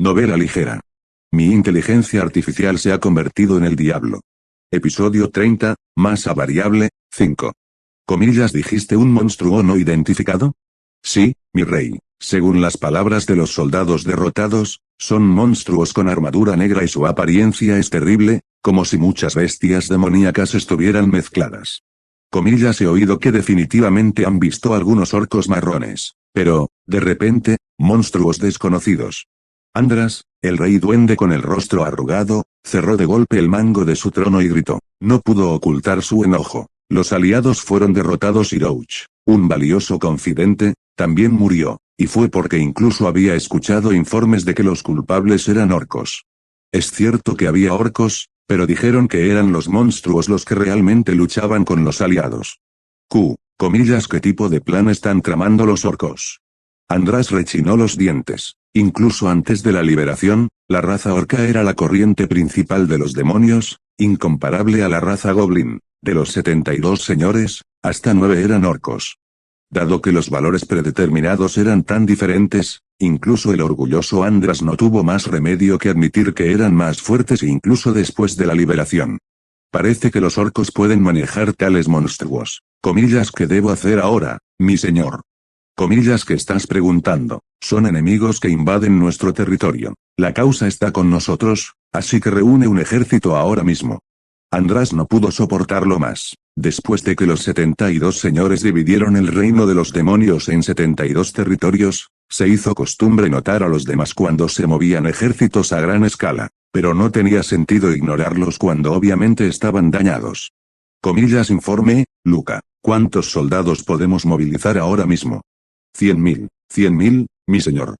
Novela ligera. Mi inteligencia artificial se ha convertido en el diablo. Episodio 30, masa variable, 5. Comillas, ¿dijiste un monstruo no identificado? Sí, mi rey. Según las palabras de los soldados derrotados, son monstruos con armadura negra y su apariencia es terrible, como si muchas bestias demoníacas estuvieran mezcladas. Comillas, he oído que definitivamente han visto algunos orcos marrones, pero, de repente, monstruos desconocidos. Andras, el rey duende con el rostro arrugado, cerró de golpe el mango de su trono y gritó. No pudo ocultar su enojo. Los aliados fueron derrotados y Roach, un valioso confidente, también murió, y fue porque incluso había escuchado informes de que los culpables eran orcos. Es cierto que había orcos, pero dijeron que eran los monstruos los que realmente luchaban con los aliados. Comillas, ¿qué tipo de plan están tramando los orcos? András rechinó los dientes. Incluso antes de la liberación, la raza orca era la corriente principal de los demonios, incomparable a la raza goblin. De los 72 señores, hasta 9 eran orcos. Dado que los valores predeterminados eran tan diferentes, incluso el orgulloso Andras no tuvo más remedio que admitir que eran más fuertes incluso después de la liberación. Parece que los orcos pueden manejar tales monstruos. Comillas, ¿qué debo hacer ahora, mi señor? Comillas, ¿qué estás preguntando? Son enemigos que invaden nuestro territorio. La causa está con nosotros, así que reúne un ejército ahora mismo. András no pudo soportarlo más. Después de que los 72 señores dividieron el reino de los demonios en 72 territorios, se hizo costumbre notar a los demás cuando se movían ejércitos a gran escala, pero no tenía sentido ignorarlos cuando obviamente estaban dañados. Comillas, informe, Luca, ¿cuántos soldados podemos movilizar ahora mismo? 100.000, 100.000, mi señor.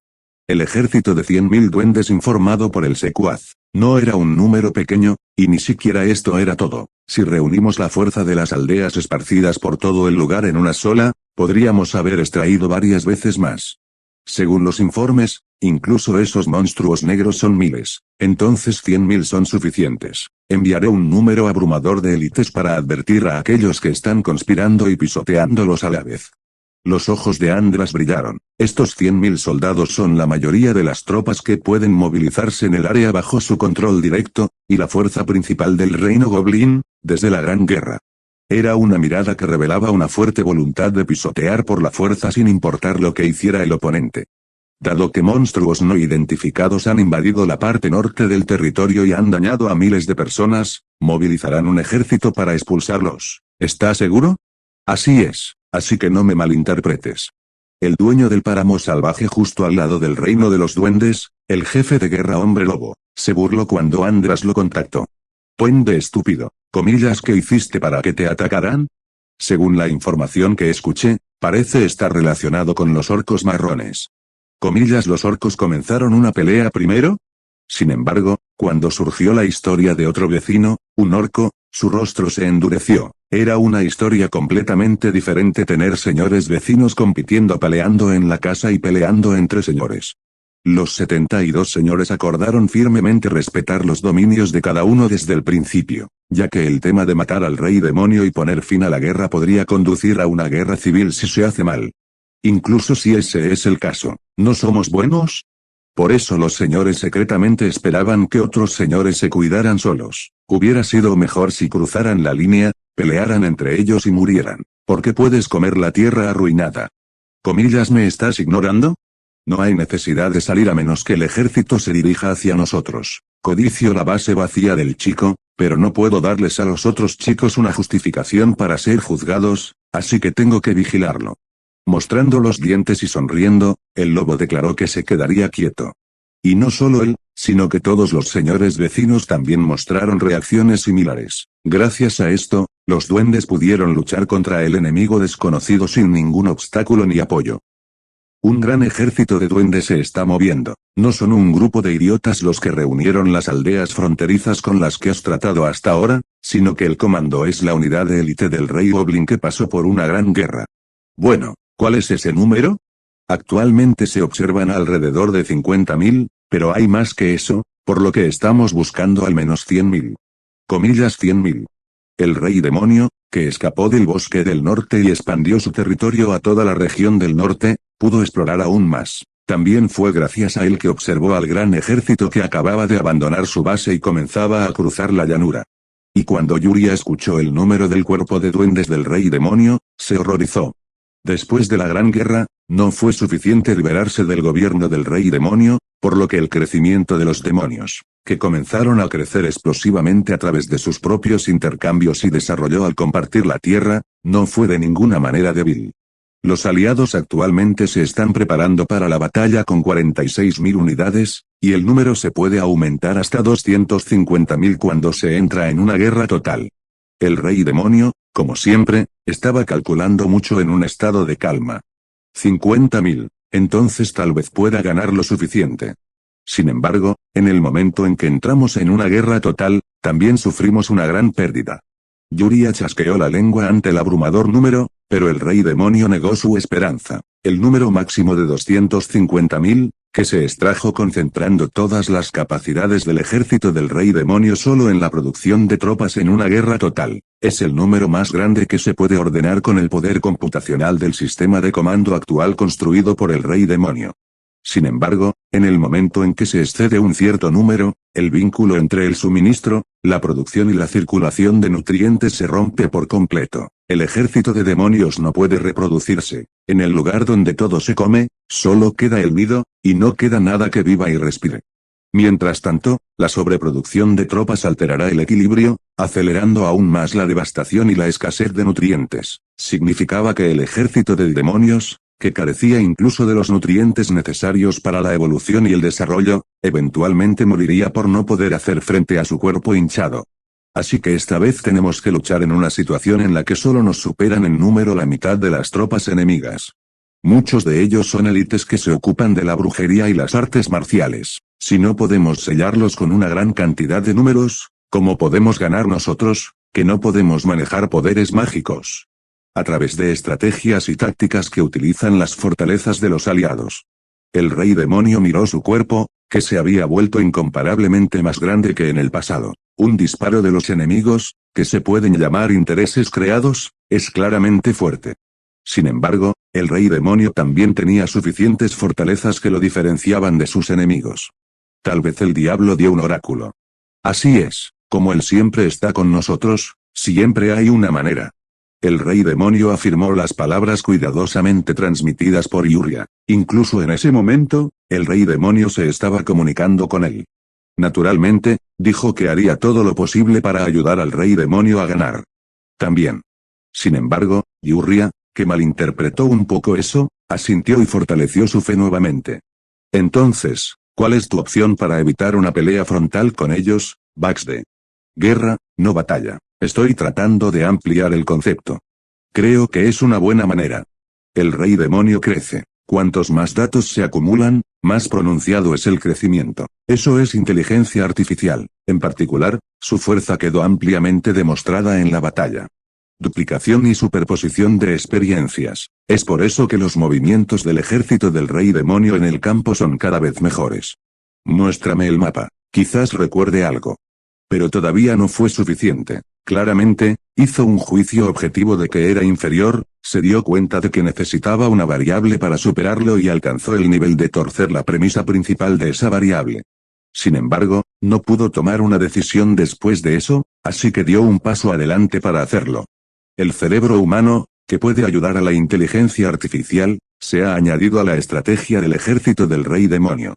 El ejército de 100.000 duendes informado por el secuaz. No era un número pequeño, y ni siquiera esto era todo. Si reunimos la fuerza de las aldeas esparcidas por todo el lugar en una sola, podríamos haber extraído varias veces más. Según los informes, incluso esos monstruos negros son miles. Entonces 100.000 son suficientes. Enviaré un número abrumador de élites para advertir a aquellos que están conspirando y pisoteándolos a la vez. Los ojos de Andras brillaron. Estos 100.000 soldados son la mayoría de las tropas que pueden movilizarse en el área bajo su control directo, y la fuerza principal del reino Goblin, desde la Gran Guerra. Era una mirada que revelaba una fuerte voluntad de pisotear por la fuerza sin importar lo que hiciera el oponente. Dado que monstruos no identificados han invadido la parte norte del territorio y han dañado a miles de personas, movilizarán un ejército para expulsarlos. ¿Estás seguro? Así es. Así que no me malinterpretes. El dueño del páramo salvaje justo al lado del reino de los duendes, el jefe de guerra hombre lobo, se burló cuando Andras lo contactó. Puente estúpido, comillas, ¿qué hiciste para que te atacaran? Según la información que escuché, parece estar relacionado con los orcos marrones. Comillas, ¿los orcos comenzaron una pelea primero? Sin embargo, cuando surgió la historia de otro vecino, un orco, su rostro se endureció. Era una historia completamente diferente tener señores vecinos compitiendo, peleando en la casa y peleando entre señores. Los 72 señores acordaron firmemente respetar los dominios de cada uno desde el principio, ya que el tema de matar al rey demonio y poner fin a la guerra podría conducir a una guerra civil si se hace mal. Incluso si ese es el caso, ¿no somos buenos? Por eso los señores secretamente esperaban que otros señores se cuidaran solos. Hubiera sido mejor si cruzaran la línea, pelearan entre ellos y murieran, porque puedes comer la tierra arruinada. Comillas, ¿me estás ignorando? No hay necesidad de salir a menos que el ejército se dirija hacia nosotros. Codicio la base vacía del chico, pero no puedo darles a los otros chicos una justificación para ser juzgados, así que tengo que vigilarlo. Mostrando los dientes y sonriendo, el lobo declaró que se quedaría quieto. Y no solo él, sino que todos los señores vecinos también mostraron reacciones similares. Gracias a esto, los duendes pudieron luchar contra el enemigo desconocido sin ningún obstáculo ni apoyo. Un gran ejército de duendes se está moviendo. No son un grupo de idiotas los que reunieron las aldeas fronterizas con las que has tratado hasta ahora, sino que el comando es la unidad de élite del rey Goblin que pasó por una gran guerra. Bueno, ¿cuál es ese número? Actualmente se observan alrededor de 50.000, pero hay más que eso, por lo que estamos buscando al menos 100.000. Comillas, 100.000. El rey demonio, que escapó del bosque del norte y expandió su territorio a toda la región del norte, pudo explorar aún más. También fue gracias a él que observó al gran ejército que acababa de abandonar su base y comenzaba a cruzar la llanura. Y cuando Yuria escuchó el número del cuerpo de duendes del rey demonio, se horrorizó. Después de la Gran Guerra, no fue suficiente liberarse del gobierno del rey demonio, por lo que el crecimiento de los demonios, que comenzaron a crecer explosivamente a través de sus propios intercambios y desarrollo al compartir la tierra, no fue de ninguna manera débil. Los aliados actualmente se están preparando para la batalla con 46.000 unidades, y el número se puede aumentar hasta 250.000 cuando se entra en una guerra total. El rey demonio, como siempre, estaba calculando mucho en un estado de calma. 50.000, entonces tal vez pueda ganar lo suficiente. Sin embargo, en el momento en que entramos en una guerra total, también sufrimos una gran pérdida. Yuria chasqueó la lengua ante el abrumador número, pero el rey demonio negó su esperanza. El número máximo de 250.000, que se extrajo concentrando todas las capacidades del ejército del rey demonio solo en la producción de tropas en una guerra total, es el número más grande que se puede ordenar con el poder computacional del sistema de comando actual construido por el rey demonio. Sin embargo, en el momento en que se excede un cierto número, el vínculo entre el suministro, la producción y la circulación de nutrientes se rompe por completo. El ejército de demonios no puede reproducirse. En el lugar donde todo se come, solo queda el nido, y no queda nada que viva y respire. Mientras tanto, la sobreproducción de tropas alterará el equilibrio, acelerando aún más la devastación y la escasez de nutrientes. Significaba que el ejército de demonios, que carecía incluso de los nutrientes necesarios para la evolución y el desarrollo, eventualmente moriría por no poder hacer frente a su cuerpo hinchado. Así que esta vez tenemos que luchar en una situación en la que solo nos superan en número la mitad de las tropas enemigas. Muchos de ellos son élites que se ocupan de la brujería y las artes marciales. Si no podemos sellarlos con una gran cantidad de números, ¿cómo podemos ganar nosotros, que no podemos manejar poderes mágicos? A través de estrategias y tácticas que utilizan las fortalezas de los aliados. El rey demonio miró su cuerpo, que se había vuelto incomparablemente más grande que en el pasado. Un disparo de los enemigos, que se pueden llamar intereses creados, es claramente fuerte. Sin embargo, el rey demonio también tenía suficientes fortalezas que lo diferenciaban de sus enemigos. Tal vez el diablo dio un oráculo. Así es, como él siempre está con nosotros, siempre hay una manera. El rey demonio afirmó las palabras cuidadosamente transmitidas por Yuria. Incluso en ese momento, el rey demonio se estaba comunicando con él. Naturalmente, dijo que haría todo lo posible para ayudar al rey demonio a ganar. También. Sin embargo, Yuria, que malinterpretó un poco eso, asintió y fortaleció su fe nuevamente. Entonces, ¿cuál es tu opción para evitar una pelea frontal con ellos, Baxde? Guerra, no batalla. Estoy tratando de ampliar el concepto. Creo que es una buena manera. El rey demonio crece. Cuantos más datos se acumulan, más pronunciado es el crecimiento. Eso es inteligencia artificial. En particular, su fuerza quedó ampliamente demostrada en la batalla. Duplicación y superposición de experiencias. Es por eso que los movimientos del ejército del rey demonio en el campo son cada vez mejores. Muéstrame el mapa. Quizás recuerde algo. Pero todavía no fue suficiente. Claramente, hizo un juicio objetivo de que era inferior, se dio cuenta de que necesitaba una variable para superarlo y alcanzó el nivel de torcer la premisa principal de esa variable. Sin embargo, no pudo tomar una decisión después de eso, así que dio un paso adelante para hacerlo. El cerebro humano, que puede ayudar a la inteligencia artificial, se ha añadido a la estrategia del ejército del rey demonio.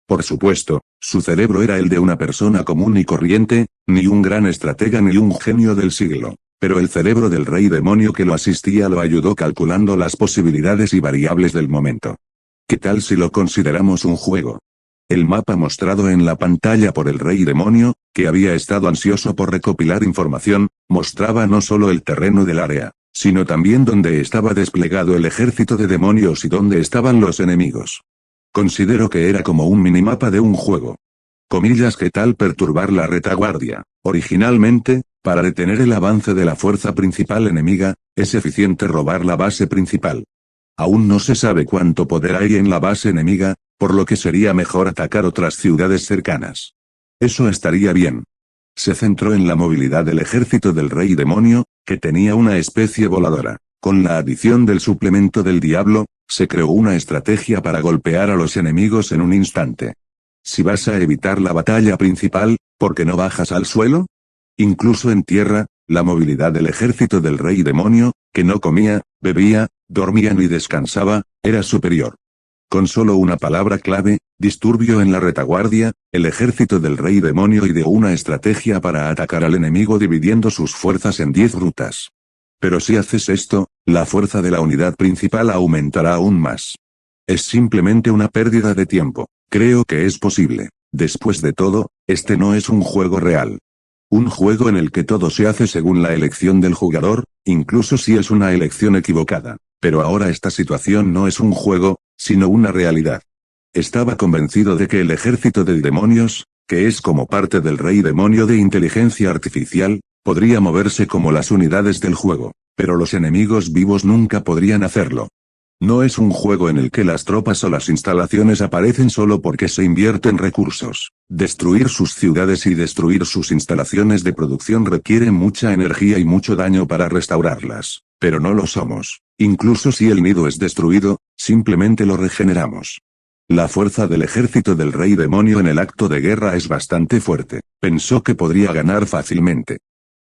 Por supuesto, su cerebro era el de una persona común y corriente, ni un gran estratega ni un genio del siglo. Pero el cerebro del rey demonio que lo asistía lo ayudó calculando las posibilidades y variables del momento. ¿Qué tal si lo consideramos un juego? El mapa mostrado en la pantalla por el rey demonio, que había estado ansioso por recopilar información, mostraba no solo el terreno del área, sino también dónde estaba desplegado el ejército de demonios y dónde estaban los enemigos. Considero que era como un minimapa de un juego. Comillas, ¿qué tal perturbar la retaguardia? Originalmente, para detener el avance de la fuerza principal enemiga, es eficiente robar la base principal. Aún no se sabe cuánto poder hay en la base enemiga, por lo que sería mejor atacar otras ciudades cercanas. Eso estaría bien. Se centró en la movilidad del ejército del rey demonio, que tenía una especie voladora. Con la adición del suplemento del diablo, se creó una estrategia para golpear a los enemigos en un instante. Si vas a evitar la batalla principal, ¿por qué no bajas al suelo? Incluso en tierra, la movilidad del ejército del rey demonio, que no comía, bebía, dormía ni descansaba, era superior. Con solo una palabra clave, disturbio en la retaguardia, el ejército del rey demonio ideó una estrategia para atacar al enemigo dividiendo sus fuerzas en 10 rutas. Pero si haces esto, la fuerza de la unidad principal aumentará aún más. Es simplemente una pérdida de tiempo. Creo que es posible. Después de todo, este no es un juego real. Un juego en el que todo se hace según la elección del jugador, incluso si es una elección equivocada. Pero ahora esta situación no es un juego, sino una realidad. Estaba convencido de que el ejército de demonios, que es como parte del rey demonio de inteligencia artificial, podría moverse como las unidades del juego, pero los enemigos vivos nunca podrían hacerlo. No es un juego en el que las tropas o las instalaciones aparecen solo porque se invierten recursos. Destruir sus ciudades y destruir sus instalaciones de producción requiere mucha energía y mucho daño para restaurarlas, pero no lo somos. Incluso si el nido es destruido, simplemente lo regeneramos. La fuerza del ejército del rey demonio en el acto de guerra es bastante fuerte. Pensó que podría ganar fácilmente.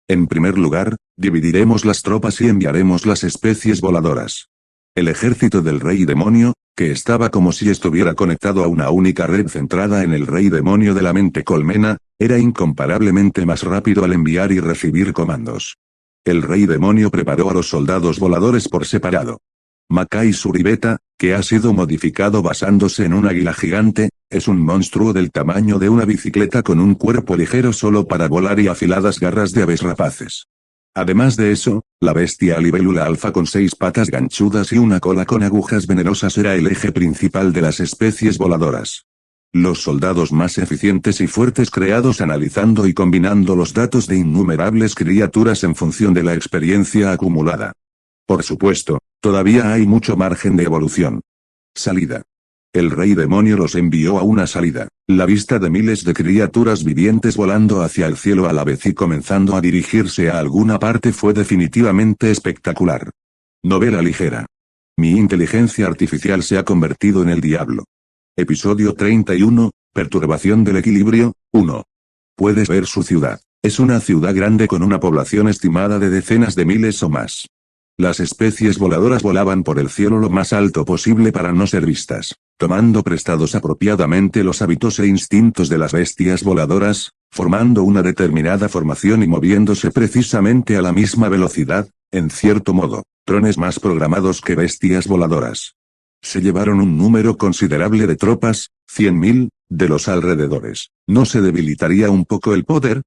En primer lugar, dividiremos las tropas y enviaremos las especies voladoras. El ejército del rey demonio, que estaba como si estuviera conectado a una única red centrada en el rey demonio de la mente colmena, era incomparablemente más rápido al enviar y recibir comandos. El rey demonio preparó a los soldados voladores por separado. Makai Suribeta, que ha sido modificado basándose en un águila gigante, es un monstruo del tamaño de una bicicleta con un cuerpo ligero solo para volar y afiladas garras de aves rapaces. Además de eso, la bestia libélula alfa con 6 patas ganchudas y una cola con agujas venenosas era el eje principal de las especies voladoras. Los soldados más eficientes y fuertes creados analizando y combinando los datos de innumerables criaturas en función de la experiencia acumulada. Por supuesto, todavía hay mucho margen de evolución. Salida. El rey demonio los envió a una salida. La vista de miles de criaturas vivientes volando hacia el cielo a la vez y comenzando a dirigirse a alguna parte fue definitivamente espectacular. Novela ligera. Mi inteligencia artificial se ha convertido en el diablo. Episodio 31, Perturbación del equilibrio, 1. Puedes ver su ciudad. Es una ciudad grande con una población estimada de decenas de miles o más. Las especies voladoras volaban por el cielo lo más alto posible para no ser vistas, tomando prestados apropiadamente los hábitos e instintos de las bestias voladoras, formando una determinada formación y moviéndose precisamente a la misma velocidad, en cierto modo, drones más programados que bestias voladoras. Se llevaron un número considerable de tropas, 100.000, de los alrededores. ¿No se debilitaría un poco el poder?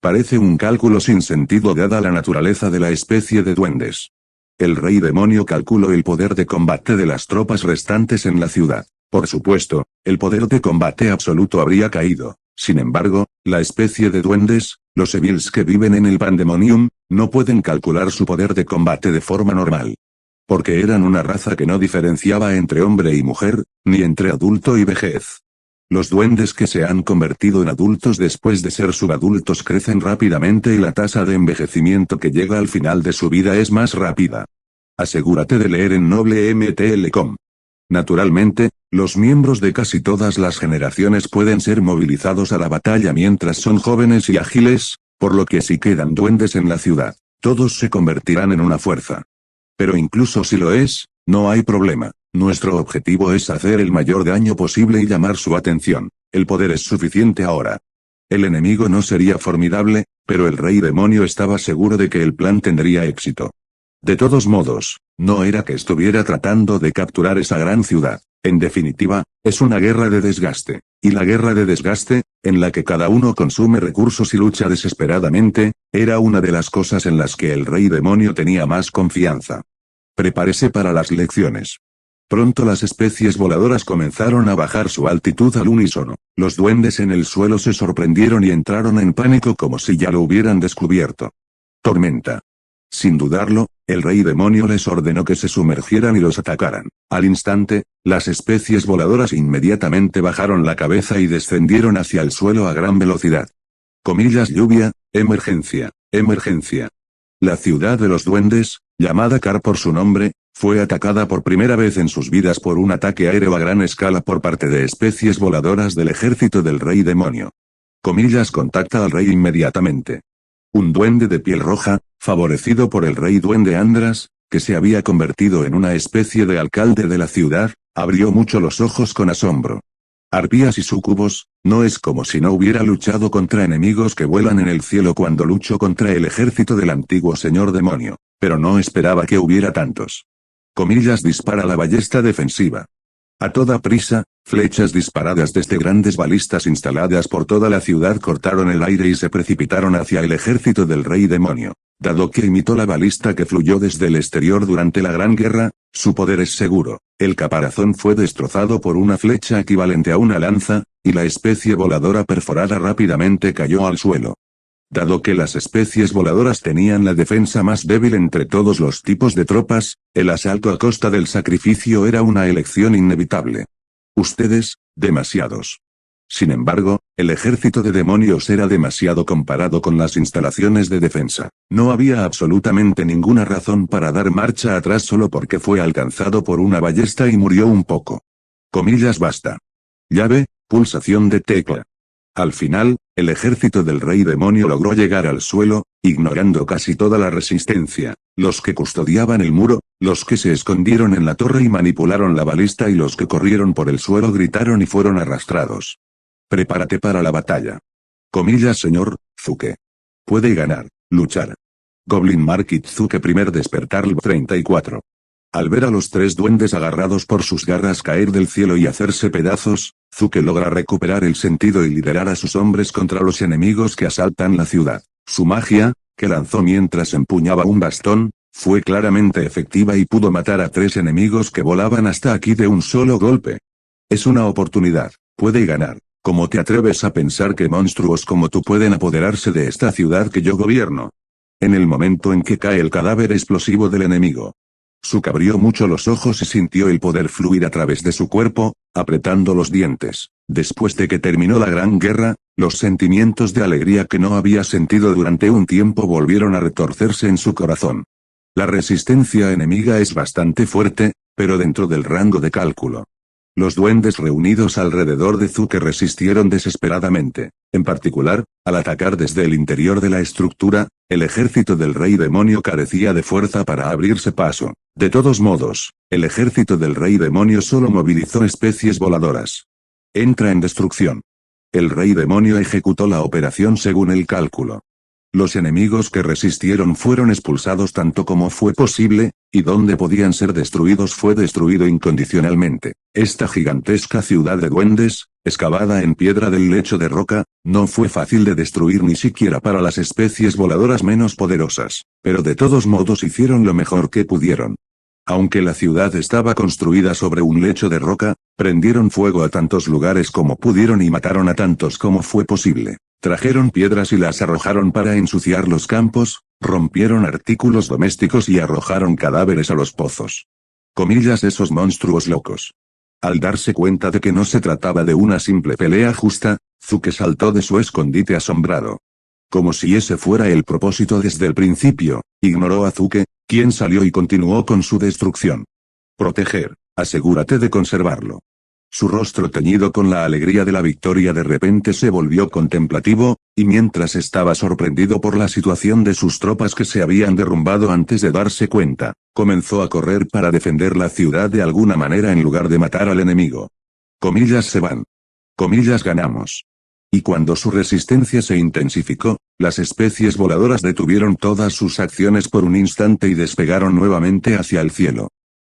Parece un cálculo sin sentido dada la naturaleza de la especie de duendes. El rey demonio calculó el poder de combate de las tropas restantes en la ciudad. Por supuesto, el poder de combate absoluto habría caído. Sin embargo, la especie de duendes, los Evils que viven en el Pandemonium, no pueden calcular su poder de combate de forma normal. Porque eran una raza que no diferenciaba entre hombre y mujer, ni entre adulto y vejez. Los duendes que se han convertido en adultos después de ser subadultos crecen rápidamente y la tasa de envejecimiento que llega al final de su vida es más rápida. Asegúrate de leer en NobleMTL.com. Naturalmente, los miembros de casi todas las generaciones pueden ser movilizados a la batalla mientras son jóvenes y ágiles, por lo que si quedan duendes en la ciudad, todos se convertirán en una fuerza. Pero incluso si lo es, no hay problema. Nuestro objetivo es hacer el mayor daño posible y llamar su atención. El poder es suficiente ahora. El enemigo no sería formidable, pero el rey demonio estaba seguro de que el plan tendría éxito. De todos modos, no era que estuviera tratando de capturar esa gran ciudad. En definitiva, es una guerra de desgaste. Y la guerra de desgaste, en la que cada uno consume recursos y lucha desesperadamente, era una de las cosas en las que el rey demonio tenía más confianza. Prepárese para las lecciones. Pronto las especies voladoras comenzaron a bajar su altitud al unísono. Los duendes en el suelo se sorprendieron y entraron en pánico como si ya lo hubieran descubierto. Tormenta. Sin dudarlo, el rey demonio les ordenó que se sumergieran y los atacaran. Al instante, las especies voladoras inmediatamente bajaron la cabeza y descendieron hacia el suelo a gran velocidad. Comillas lluvia, emergencia, emergencia. La ciudad de los duendes, llamada Kar por su nombre, fue atacada por primera vez en sus vidas por un ataque aéreo a gran escala por parte de especies voladoras del ejército del rey demonio. Comillas contacta al rey inmediatamente. Un duende de piel roja, favorecido por el rey duende Andras, que se había convertido en una especie de alcalde de la ciudad, abrió mucho los ojos con asombro. Arpías y súcubos, no es como si no hubiera luchado contra enemigos que vuelan en el cielo cuando luchó contra el ejército del antiguo señor demonio, pero no esperaba que hubiera tantos. Comillas dispara la ballesta defensiva. A toda prisa, flechas disparadas desde grandes balistas instaladas por toda la ciudad cortaron el aire y se precipitaron hacia el ejército del rey demonio. Dado que imitó la balista que fluyó desde el exterior durante la Gran Guerra, su poder es seguro. El caparazón fue destrozado por una flecha equivalente a una lanza, y la especie voladora perforada rápidamente cayó al suelo. Dado que las especies voladoras tenían la defensa más débil entre todos los tipos de tropas, el asalto a costa del sacrificio era una elección inevitable. Ustedes, demasiados. Sin embargo, el ejército de demonios era demasiado comparado con las instalaciones de defensa. No había absolutamente ninguna razón para dar marcha atrás solo porque fue alcanzado por una ballesta y murió un poco. Comillas basta. Llave, pulsación de tecla. Al final, el ejército del rey demonio logró llegar al suelo, ignorando casi toda la resistencia, los que custodiaban el muro, los que se escondieron en la torre y manipularon la balista y los que corrieron por el suelo gritaron y fueron arrastrados. Prepárate para la batalla. Comillas señor, Zuke. Puede ganar, luchar. Goblin Market Zuke primer despertar 34. Al ver a los tres duendes agarrados por sus garras caer del cielo y hacerse pedazos, Zuke logra recuperar el sentido y liderar a sus hombres contra los enemigos que asaltan la ciudad. Su magia, que lanzó mientras empuñaba un bastón, fue claramente efectiva y pudo matar a 3 enemigos que volaban hasta aquí de un solo golpe. Es una oportunidad, puede ganar. ¿Cómo te atreves a pensar que monstruos como tú pueden apoderarse de esta ciudad que yo gobierno? En el momento en que cae el cadáver explosivo del enemigo, Zuke abrió mucho los ojos y sintió el poder fluir a través de su cuerpo, apretando los dientes. Después de que terminó la Gran Guerra, los sentimientos de alegría que no había sentido durante un tiempo volvieron a retorcerse en su corazón. La resistencia enemiga es bastante fuerte, pero dentro del rango de cálculo. Los duendes reunidos alrededor de Zuke resistieron desesperadamente. En particular, al atacar desde el interior de la estructura, el ejército del rey demonio carecía de fuerza para abrirse paso. De todos modos, el ejército del rey demonio solo movilizó especies voladoras. Entra en destrucción. El rey demonio ejecutó la operación según el cálculo. Los enemigos que resistieron fueron expulsados tanto como fue posible, y donde podían ser destruidos fue destruido incondicionalmente. Esta gigantesca ciudad de duendes, excavada en piedra del lecho de roca, no fue fácil de destruir ni siquiera para las especies voladoras menos poderosas, pero de todos modos hicieron lo mejor que pudieron. Aunque la ciudad estaba construida sobre un lecho de roca, prendieron fuego a tantos lugares como pudieron y mataron a tantos como fue posible. Trajeron piedras y las arrojaron para ensuciar los campos, rompieron artículos domésticos y arrojaron cadáveres a los pozos. Comillas esos monstruos locos. Al darse cuenta de que no se trataba de una simple pelea justa, Zuke saltó de su escondite asombrado. Como si ese fuera el propósito desde el principio, ignoró a Zuke, quien salió y continuó con su destrucción. Proteger, asegúrate de conservarlo. Su rostro teñido con la alegría de la victoria de repente se volvió contemplativo, y mientras estaba sorprendido por la situación de sus tropas que se habían derrumbado antes de darse cuenta, comenzó a correr para defender la ciudad de alguna manera en lugar de matar al enemigo. Comillas se van. Comillas ganamos. Y cuando su resistencia se intensificó, las especies voladoras detuvieron todas sus acciones por un instante y despegaron nuevamente hacia el cielo.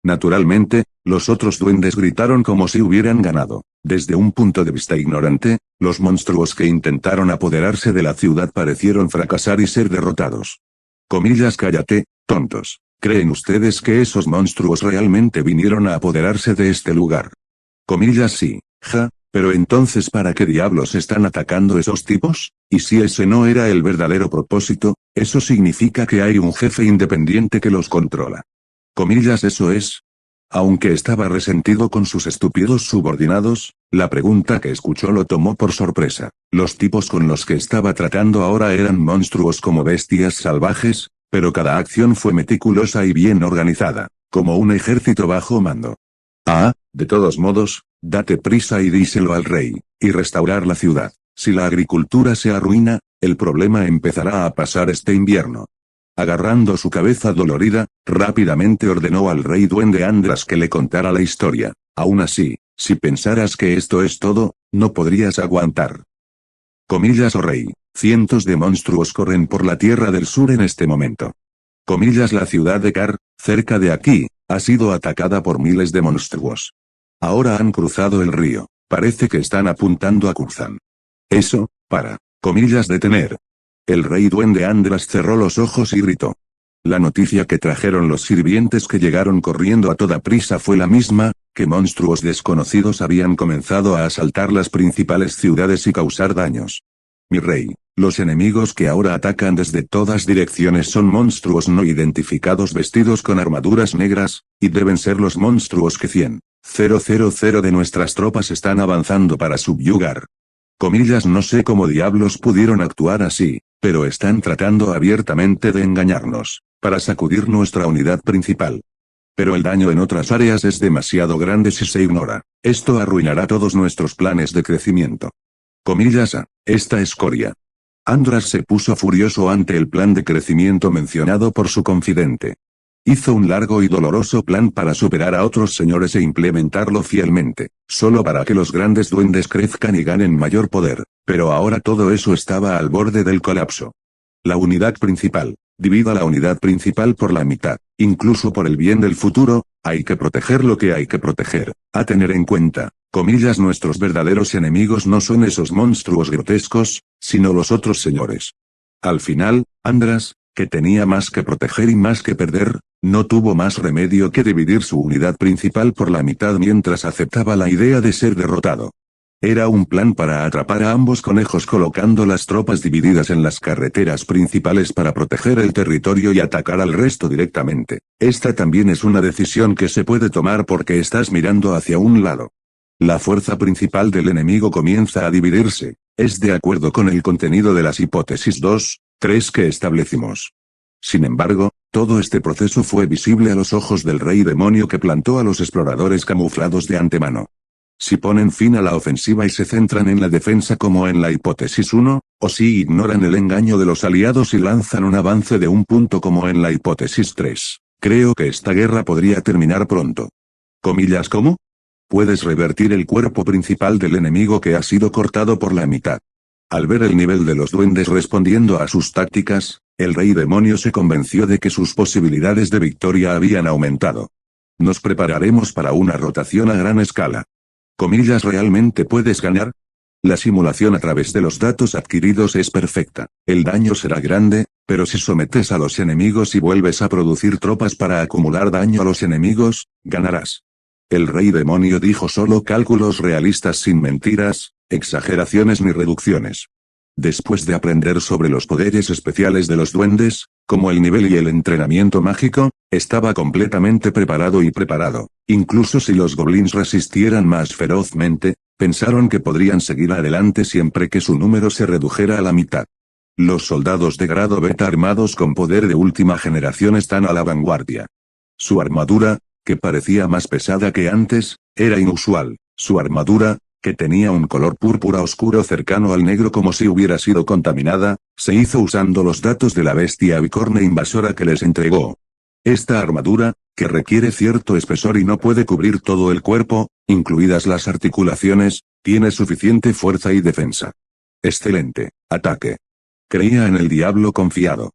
Naturalmente, los otros duendes gritaron como si hubieran ganado. Desde un punto de vista ignorante, los monstruos que intentaron apoderarse de la ciudad parecieron fracasar y ser derrotados. Comillas cállate, tontos. ¿Creen ustedes que esos monstruos realmente vinieron a apoderarse de este lugar? Comillas sí, ja, pero entonces ¿para qué diablos están atacando esos tipos? Y si ese no era el verdadero propósito, eso significa que hay un jefe independiente que los controla. Comillas eso es. Aunque estaba resentido con sus estúpidos subordinados, la pregunta que escuchó lo tomó por sorpresa. Los tipos con los que estaba tratando ahora eran monstruos como bestias salvajes, Pero cada acción fue meticulosa y bien organizada, como un ejército bajo mando. De todos modos, date prisa y díselo al rey, y restaurar la ciudad. Si la agricultura se arruina, el problema empezará a pasar este invierno. Agarrando su cabeza dolorida, rápidamente ordenó al rey duende Andras que le contara la historia. Aún así, si pensaras que esto es todo, no podrías aguantar. Comillas, oh rey, cientos de monstruos corren por la tierra del sur en este momento. Comillas, la ciudad de Kar, cerca de aquí, ha sido atacada por miles de monstruos. Ahora han cruzado el río, parece que están apuntando a Kurzan. Eso, para, comillas, detener. El rey duende Andras cerró los ojos y gritó. La noticia que trajeron los sirvientes que llegaron corriendo a toda prisa fue la misma, que monstruos desconocidos habían comenzado a asaltar las principales ciudades y causar daños. Mi rey, los enemigos que ahora atacan desde todas direcciones son monstruos no identificados vestidos con armaduras negras, y deben ser los monstruos que 100,000 de nuestras tropas están avanzando para subyugar. Comillas, no sé cómo diablos pudieron actuar así, pero están tratando abiertamente de engañarnos, para sacudir nuestra unidad principal. Pero el daño en otras áreas es demasiado grande si se ignora. Esto arruinará todos nuestros planes de crecimiento. Comillas, esta escoria. Andras se puso furioso ante el plan de crecimiento mencionado por su confidente. Hizo un largo y doloroso plan para superar a otros señores e implementarlo fielmente, solo para que los grandes duendes crezcan y ganen mayor poder, pero ahora todo eso estaba al borde del colapso. La unidad principal. Divida la unidad principal por la mitad, incluso por el bien del futuro, hay que proteger lo que hay que proteger, a tener en cuenta, comillas, nuestros verdaderos enemigos no son esos monstruos grotescos, sino los otros señores. Al final, Andras, que tenía más que proteger y más que perder, no tuvo más remedio que dividir su unidad principal por la mitad mientras aceptaba la idea de ser derrotado. Era un plan para atrapar a ambos conejos colocando las tropas divididas en las carreteras principales para proteger el territorio y atacar al resto directamente. Esta también es una decisión que se puede tomar porque estás mirando hacia un lado. La fuerza principal del enemigo comienza a dividirse, es de acuerdo con el contenido de las hipótesis 2, 3 que establecimos. Sin embargo, todo este proceso fue visible a los ojos del rey demonio que plantó a los exploradores camuflados de antemano. Si ponen fin a la ofensiva y se centran en la defensa como en la hipótesis 1, o si ignoran el engaño de los aliados y lanzan un avance de un punto como en la hipótesis 3, creo que esta guerra podría terminar pronto. Comillas, ¿cómo? Puedes revertir el cuerpo principal del enemigo que ha sido cortado por la mitad. Al ver el nivel de los duendes respondiendo a sus tácticas, el rey demonio se convenció de que sus posibilidades de victoria habían aumentado. Nos prepararemos para una rotación a gran escala. Comillas, ¿realmente puedes ganar? La simulación a través de los datos adquiridos es perfecta. El daño será grande, pero si sometes a los enemigos y vuelves a producir tropas para acumular daño a los enemigos, ganarás. El rey demonio dijo solo cálculos realistas sin mentiras, exageraciones ni reducciones. Después de aprender sobre los poderes especiales de los duendes, como el nivel y el entrenamiento mágico, estaba completamente preparado y preparado. Incluso si los goblins resistieran más ferozmente, pensaron que podrían seguir adelante siempre que su número se redujera a la mitad. Los soldados de grado beta armados con poder de última generación están a la vanguardia. Su armadura, que parecía más pesada que antes, era inusual. Su armadura, que tenía un color púrpura oscuro cercano al negro como si hubiera sido contaminada, se hizo usando los datos de la bestia bicorne invasora que les entregó. Esta armadura, que requiere cierto espesor y no puede cubrir todo el cuerpo, incluidas las articulaciones, tiene suficiente fuerza y defensa. Excelente, ataque. Creía en el diablo confiado.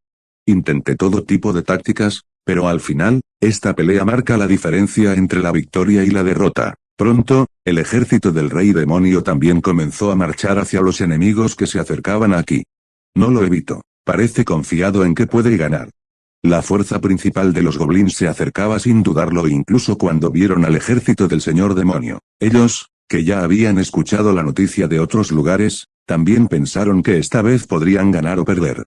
Intenté todo tipo de tácticas, pero al final, esta pelea marca la diferencia entre la victoria y la derrota. Pronto, el ejército del rey demonio también comenzó a marchar hacia los enemigos que se acercaban aquí. No lo evito, parece confiado en que puede ganar. La fuerza principal de los goblins se acercaba sin dudarlo incluso cuando vieron al ejército del señor demonio. Ellos, que ya habían escuchado la noticia de otros lugares, también pensaron que esta vez podrían ganar o perder.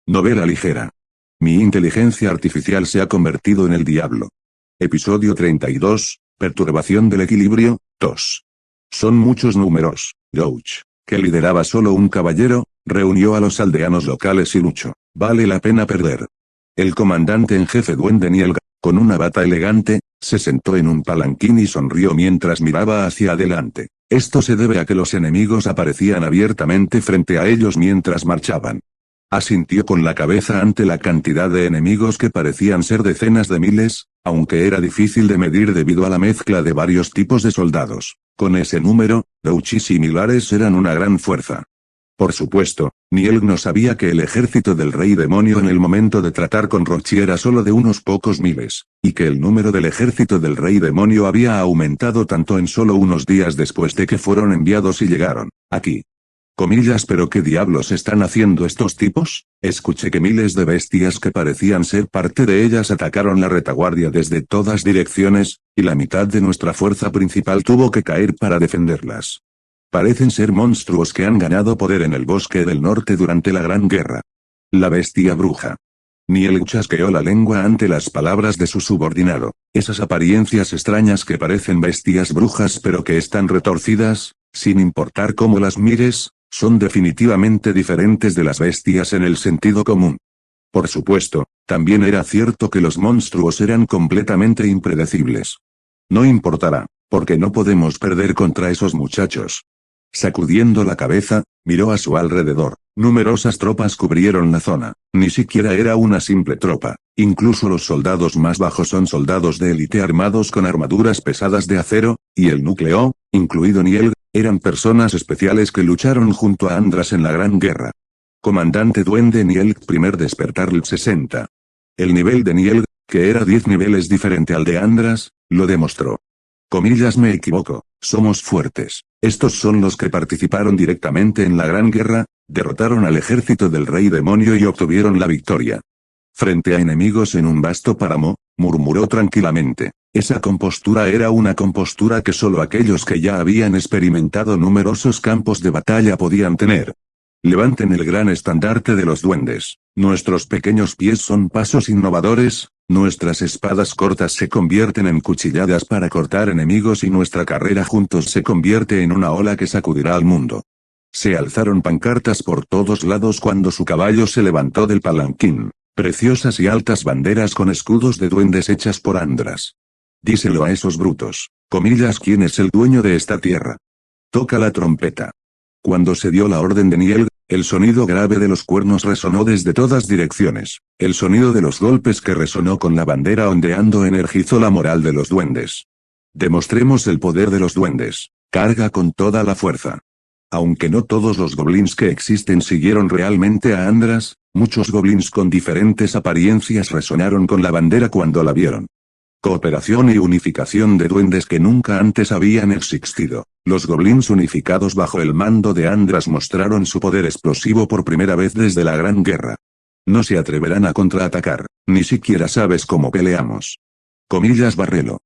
Novela ligera. Mi inteligencia artificial se ha convertido en el diablo. Episodio 32. Perturbación del equilibrio, 2. Son muchos números. Gouch, que lideraba solo un caballero, reunió a los aldeanos locales y luchó. Vale la pena perder. El comandante en jefe duende Nielga, con una bata elegante, se sentó en un palanquín y sonrió mientras miraba hacia adelante. Esto se debe a que los enemigos aparecían abiertamente frente a ellos mientras marchaban. Asintió con la cabeza ante la cantidad de enemigos que parecían ser decenas de miles, aunque era difícil de medir debido a la mezcla de varios tipos de soldados. Con ese número, Douchi similares eran una gran fuerza. Por supuesto, Nielg no sabía que el ejército del rey demonio en el momento de tratar con Rochi era solo de unos pocos miles, y que el número del ejército del rey demonio había aumentado tanto en solo unos días después de que fueron enviados y llegaron aquí. Comillas, ¿pero qué diablos están haciendo estos tipos? Escuché que miles de bestias que parecían ser parte de ellas atacaron la retaguardia desde todas direcciones, y la mitad de nuestra fuerza principal tuvo que caer para defenderlas. Parecen ser monstruos que han ganado poder en el bosque del norte durante la Gran Guerra. La bestia bruja. Nielg chasqueó la lengua ante las palabras de su subordinado. Esas apariencias extrañas que parecen bestias brujas pero que están retorcidas, sin importar cómo las mires, son definitivamente diferentes de las bestias en el sentido común. Por supuesto, también era cierto que los monstruos eran completamente impredecibles. No importará, porque no podemos perder contra esos muchachos. Sacudiendo la cabeza, miró a su alrededor. Numerosas tropas cubrieron la zona. Ni siquiera era una simple tropa. Incluso los soldados más bajos son soldados de élite armados con armaduras pesadas de acero, y el núcleo, incluido Nielg, eran personas especiales que lucharon junto a Andras en la Gran Guerra. Comandante Duende Nielg, primer despertar 60. El nivel de Nielg, que era 10 niveles diferente al de Andras, lo demostró. Comillas, me equivoco, somos fuertes. Estos son los que participaron directamente en la Gran Guerra, derrotaron al ejército del rey demonio y obtuvieron la victoria. Frente a enemigos en un vasto páramo, murmuró tranquilamente. Esa compostura era una compostura que solo aquellos que ya habían experimentado numerosos campos de batalla podían tener. Levanten el gran estandarte de los duendes. Nuestros pequeños pies son pasos innovadores, nuestras espadas cortas se convierten en cuchilladas para cortar enemigos y nuestra carrera juntos se convierte en una ola que sacudirá al mundo. Se alzaron pancartas por todos lados cuando su caballo se levantó del palanquín. Preciosas y altas banderas con escudos de duendes hechas por Andras. Díselo a esos brutos. Comillas, ¿quién es el dueño de esta tierra? Toca la trompeta. Cuando se dio la orden de Nielg, el sonido grave de los cuernos resonó desde todas direcciones. El sonido de los golpes que resonó con la bandera ondeando energizó la moral de los duendes. Demostremos el poder de los duendes. Carga con toda la fuerza. Aunque no todos los goblins que existen siguieron realmente a Andras, muchos goblins con diferentes apariencias resonaron con la bandera cuando la vieron. Cooperación y unificación de duendes que nunca antes habían existido. Los goblins unificados bajo el mando de Andras mostraron su poder explosivo por primera vez desde la Gran Guerra. No se atreverán a contraatacar, ni siquiera sabes cómo peleamos. Comillas, Barrelo.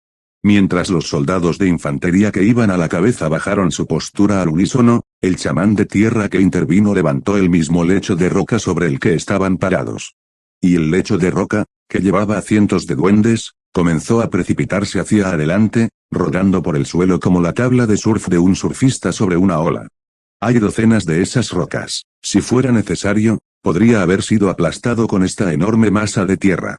Mientras los soldados de infantería que iban a la cabeza bajaron su postura al unísono, el chamán de tierra que intervino levantó el mismo lecho de roca sobre el que estaban parados. Y el lecho de roca, que llevaba a cientos de duendes, comenzó a precipitarse hacia adelante, rodando por el suelo como la tabla de surf de un surfista sobre una ola. Hay docenas de esas rocas. Si fuera necesario, podría haber sido aplastado con esta enorme masa de tierra.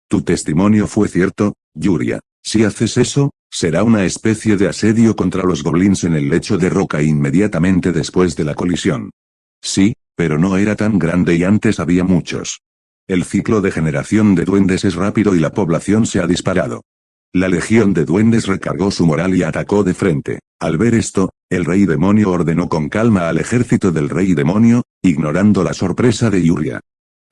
Tu testimonio fue cierto, Yuria. Si haces eso, será una especie de asedio contra los goblins en el lecho de roca inmediatamente después de la colisión. Sí, pero no era tan grande y antes había muchos. El ciclo de generación de duendes es rápido y la población se ha disparado. La legión de duendes recargó su moral y atacó de frente. Al ver esto, el rey demonio ordenó con calma al ejército del rey demonio, ignorando la sorpresa de Yuria.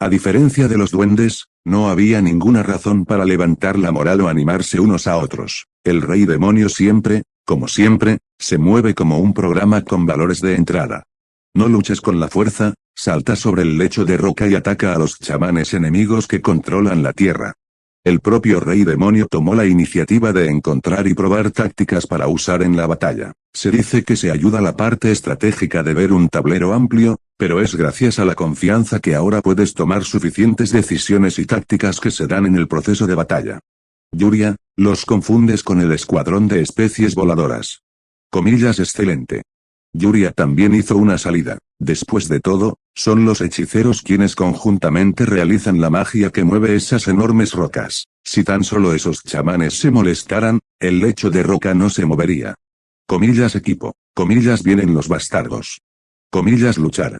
A diferencia de los duendes, no había ninguna razón para levantar la moral o animarse unos a otros. El rey demonio siempre, como siempre, se mueve como un programa con valores de entrada. No luches con la fuerza, salta sobre el lecho de roca y ataca a los chamanes enemigos que controlan la tierra. El propio rey demonio tomó la iniciativa de encontrar y probar tácticas para usar en la batalla. Se dice que se ayuda la parte estratégica de ver un tablero amplio, pero es gracias a la confianza que ahora puedes tomar suficientes decisiones y tácticas que se dan en el proceso de batalla. Yuria, los confundes con el escuadrón de especies voladoras. Comillas, excelente. Yuria también hizo una salida. Después de todo, son los hechiceros quienes conjuntamente realizan la magia que mueve esas enormes rocas. Si tan solo esos chamanes se molestaran, el lecho de roca no se movería. Comillas equipo. Comillas vienen los bastardos. Comillas luchar.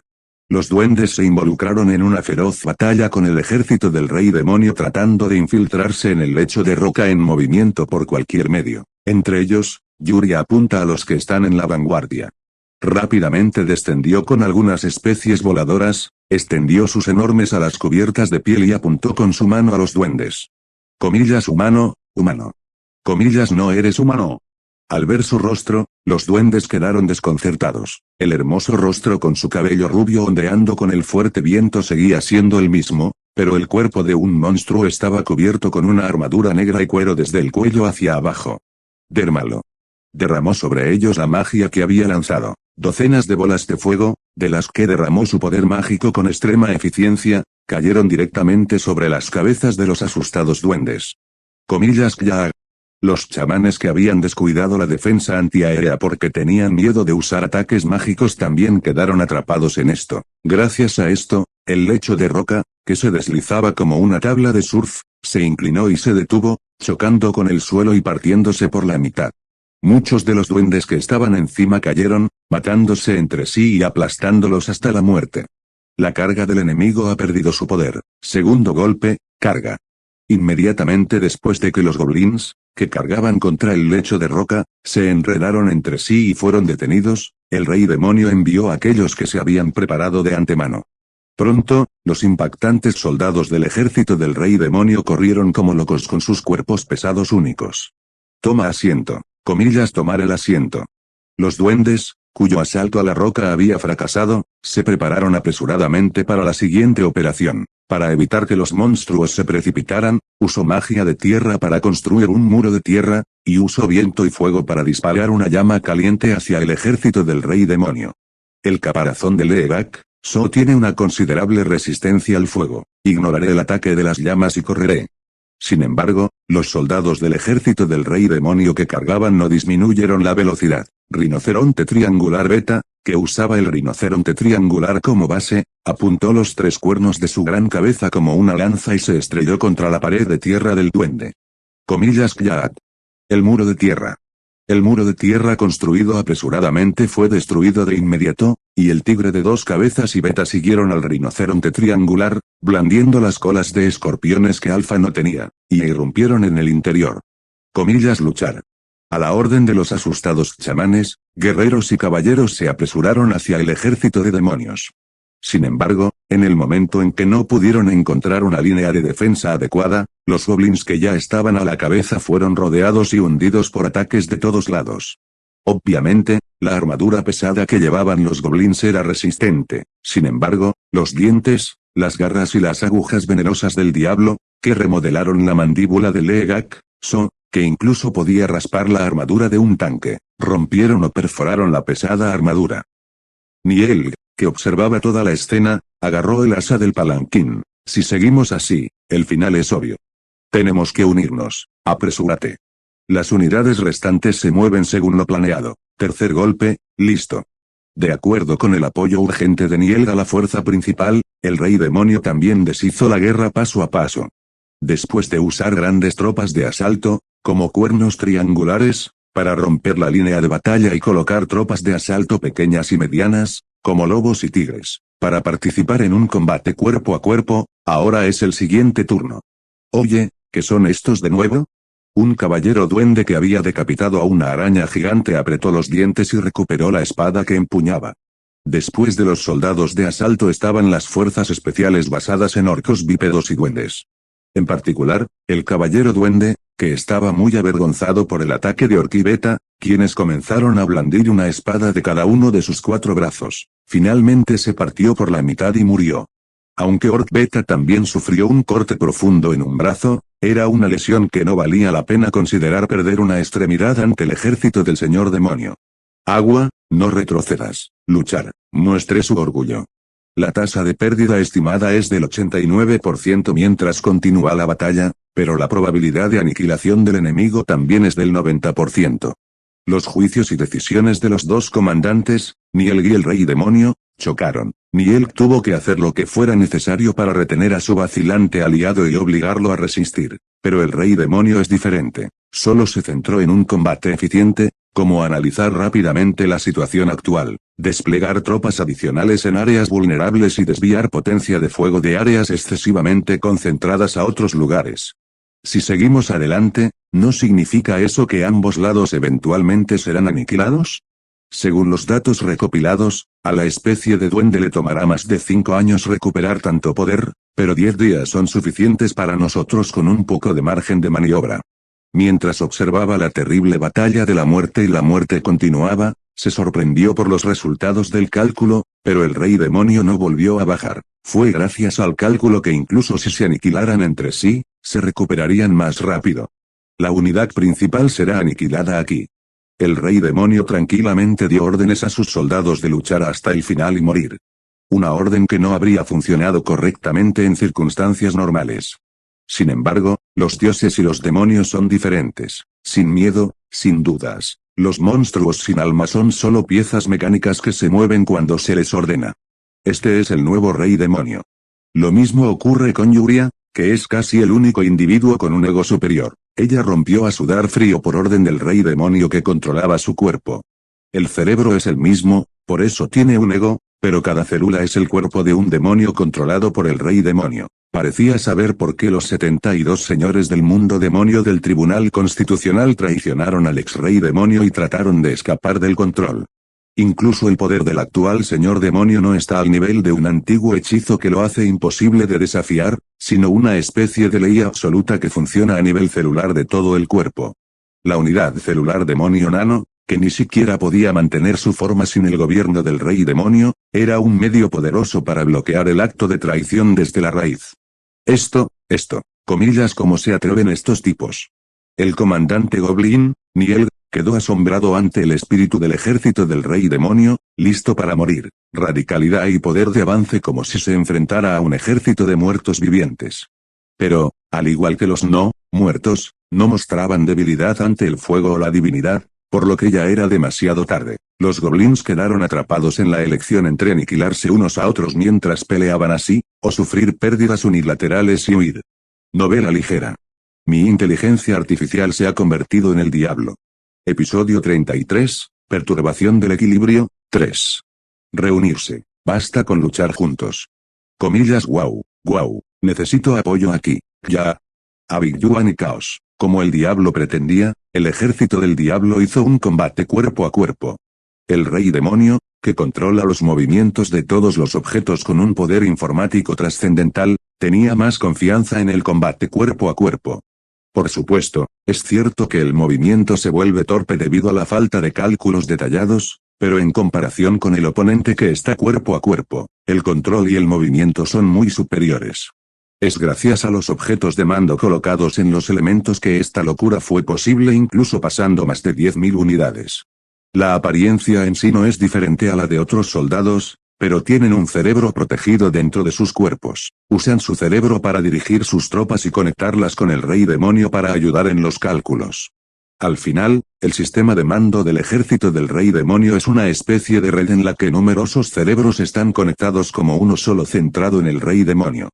Los duendes se involucraron en una feroz batalla con el ejército del rey demonio tratando de infiltrarse en el lecho de roca en movimiento por cualquier medio. Entre ellos, Yuria apunta a los que están en la vanguardia. Rápidamente descendió con algunas especies voladoras, extendió sus enormes alas cubiertas de piel y apuntó con su mano a los duendes. Comillas humano, humano. Comillas no eres humano. Al ver su rostro, los duendes quedaron desconcertados. El hermoso rostro con su cabello rubio ondeando con el fuerte viento seguía siendo el mismo, pero el cuerpo de un monstruo estaba cubierto con una armadura negra y cuero desde el cuello hacia abajo. Dérmalo. Derramó sobre ellos la magia que había lanzado. Docenas de bolas de fuego, de las que derramó su poder mágico con extrema eficiencia, cayeron directamente sobre las cabezas de los asustados duendes. Comillas ya. Los chamanes que habían descuidado la defensa antiaérea porque tenían miedo de usar ataques mágicos también quedaron atrapados en esto. Gracias a esto, el lecho de roca, que se deslizaba como una tabla de surf, se inclinó y se detuvo, chocando con el suelo y partiéndose por la mitad. Muchos de los duendes que estaban encima cayeron, matándose entre sí y aplastándolos hasta la muerte. La carga del enemigo ha perdido su poder. Segundo golpe, carga. Inmediatamente después de que los goblins, que cargaban contra el lecho de roca, se enredaron entre sí y fueron detenidos, el rey demonio envió a aquellos que se habían preparado de antemano. Pronto, los impactantes soldados del ejército del rey demonio corrieron como locos con sus cuerpos pesados únicos. Toma asiento. Comillas tomar el asiento. Los duendes, cuyo asalto a la roca había fracasado, se prepararon apresuradamente para la siguiente operación. Para evitar que los monstruos se precipitaran, usó magia de tierra para construir un muro de tierra, y usó viento y fuego para disparar una llama caliente hacia el ejército del rey demonio. El caparazón de Leegak, So tiene una considerable resistencia al fuego. Ignoraré el ataque de las llamas y correré. Sin embargo, los soldados del ejército del rey demonio que cargaban no disminuyeron la velocidad. Rinoceronte triangular beta, que usaba el rinoceronte triangular como base, apuntó los tres cuernos de su gran cabeza como una lanza y se estrelló contra la pared de tierra del duende. Comillas Yaak. El muro de tierra. El muro de tierra construido apresuradamente fue destruido de inmediato, y el tigre de dos cabezas y beta siguieron al rinoceronte triangular, blandiendo las colas de escorpiones que Alfa no tenía, y irrumpieron en el interior. Comillas luchar. A la orden de los asustados chamanes, guerreros y caballeros se apresuraron hacia el ejército de demonios. Sin embargo, en el momento en que no pudieron encontrar una línea de defensa adecuada, los goblins que ya estaban a la cabeza fueron rodeados y hundidos por ataques de todos lados. Obviamente, la armadura pesada que llevaban los goblins era resistente. Sin embargo, los dientes, las garras y las agujas venenosas del diablo, que remodelaron la mandíbula de Leegak, So, que incluso podía raspar la armadura de un tanque, rompieron o perforaron la pesada armadura. Niel, que observaba toda la escena, agarró el asa del palanquín. Si seguimos así, el final es obvio. Tenemos que unirnos. Apresúrate. Las unidades restantes se mueven según lo planeado. Tercer golpe, listo. De acuerdo con el apoyo urgente de Niel a la fuerza principal, el rey demonio también deshizo la guerra paso a paso. Después de usar grandes tropas de asalto, como cuernos triangulares, para romper la línea de batalla y colocar tropas de asalto pequeñas y medianas, como lobos y tigres, para participar en un combate cuerpo a cuerpo, ahora es el siguiente turno. Oye, ¿qué son estos de nuevo? Un caballero duende que había decapitado a una araña gigante apretó los dientes y recuperó la espada que empuñaba. Después de los soldados de asalto estaban las fuerzas especiales basadas en orcos bípedos y duendes. En particular, el caballero duende, que estaba muy avergonzado por el ataque de Orquibeta, quienes comenzaron a blandir una espada de cada uno de sus 4 brazos. Finalmente se partió por la mitad y murió. Aunque Orquibeta también sufrió un corte profundo en un brazo, era una lesión que no valía la pena considerar perder una extremidad ante el ejército del señor demonio. Agua, no retrocedas. Luchar, muestre su orgullo. La tasa de pérdida estimada es del 89% mientras continúa la batalla, pero la probabilidad de aniquilación del enemigo también es del 90%. Los juicios y decisiones de los dos comandantes, Nielg y el rey demonio, chocaron. Nielg tuvo que hacer lo que fuera necesario para retener a su vacilante aliado y obligarlo a resistir. Pero el rey demonio es diferente. Solo se centró en un combate eficiente, como analizar rápidamente la situación actual, desplegar tropas adicionales en áreas vulnerables y desviar potencia de fuego de áreas excesivamente concentradas a otros lugares. Si seguimos adelante, ¿no significa eso que ambos lados eventualmente serán aniquilados? Según los datos recopilados, a la especie de duende le tomará más de 5 años recuperar tanto poder, pero 10 días son suficientes para nosotros con un poco de margen de maniobra. Mientras observaba la terrible batalla de la muerte y la muerte continuaba, se sorprendió por los resultados del cálculo, pero el rey demonio no volvió a bajar. Fue gracias al cálculo que incluso si se aniquilaran entre sí, se recuperarían más rápido. La unidad principal será aniquilada aquí. El rey demonio tranquilamente dio órdenes a sus soldados de luchar hasta el final y morir. Una orden que no habría funcionado correctamente en circunstancias normales. Sin embargo, los dioses y los demonios son diferentes. Sin miedo, sin dudas. Los monstruos sin alma son solo piezas mecánicas que se mueven cuando se les ordena. Este es el nuevo rey demonio. Lo mismo ocurre con Yuria, que es casi el único individuo con un ego superior. Ella rompió a sudar frío por orden del rey demonio que controlaba su cuerpo. El cerebro es el mismo, por eso tiene un ego, pero cada célula es el cuerpo de un demonio controlado por el rey demonio. Parecía saber por qué los 72 señores del mundo demonio del Tribunal Constitucional traicionaron al ex-rey demonio y trataron de escapar del control. Incluso el poder del actual señor demonio no está al nivel de un antiguo hechizo que lo hace imposible de desafiar, sino una especie de ley absoluta que funciona a nivel celular de todo el cuerpo. La unidad celular demonio nano, que ni siquiera podía mantener su forma sin el gobierno del rey demonio, era un medio poderoso para bloquear el acto de traición desde la raíz. Comillas, ¿cómo se atreven estos tipos? El comandante Goblin, Niel, quedó asombrado ante el espíritu del ejército del rey demonio, listo para morir, radicalidad y poder de avance como si se enfrentara a un ejército de muertos vivientes. Pero, al igual que los no muertos, no mostraban debilidad ante el fuego o la divinidad, por lo que ya era demasiado tarde. Los goblins quedaron atrapados en la elección entre aniquilarse unos a otros mientras peleaban así, o sufrir pérdidas unilaterales y huir. Novela ligera. Mi inteligencia artificial se ha convertido en el diablo. Episodio 33, Perturbación del equilibrio, 3. Reunirse. Basta con luchar juntos. Comillas, wow, necesito apoyo aquí, ya. A Big Yuan y Caos. Como el diablo pretendía, el ejército del diablo hizo un combate cuerpo a cuerpo. El rey demonio, que controla los movimientos de todos los objetos con un poder informático trascendental, tenía más confianza en el combate cuerpo a cuerpo. Por supuesto, es cierto que el movimiento se vuelve torpe debido a la falta de cálculos detallados, pero en comparación con el oponente que está cuerpo a cuerpo, el control y el movimiento son muy superiores. Es gracias a los objetos de mando colocados en los elementos que esta locura fue posible, incluso pasando más de 10.000 unidades. La apariencia en sí no es diferente a la de otros soldados, pero tienen un cerebro protegido dentro de sus cuerpos. Usan su cerebro para dirigir sus tropas y conectarlas con el rey demonio para ayudar en los cálculos. Al final, el sistema de mando del ejército del rey demonio es una especie de red en la que numerosos cerebros están conectados como uno solo centrado en el rey demonio.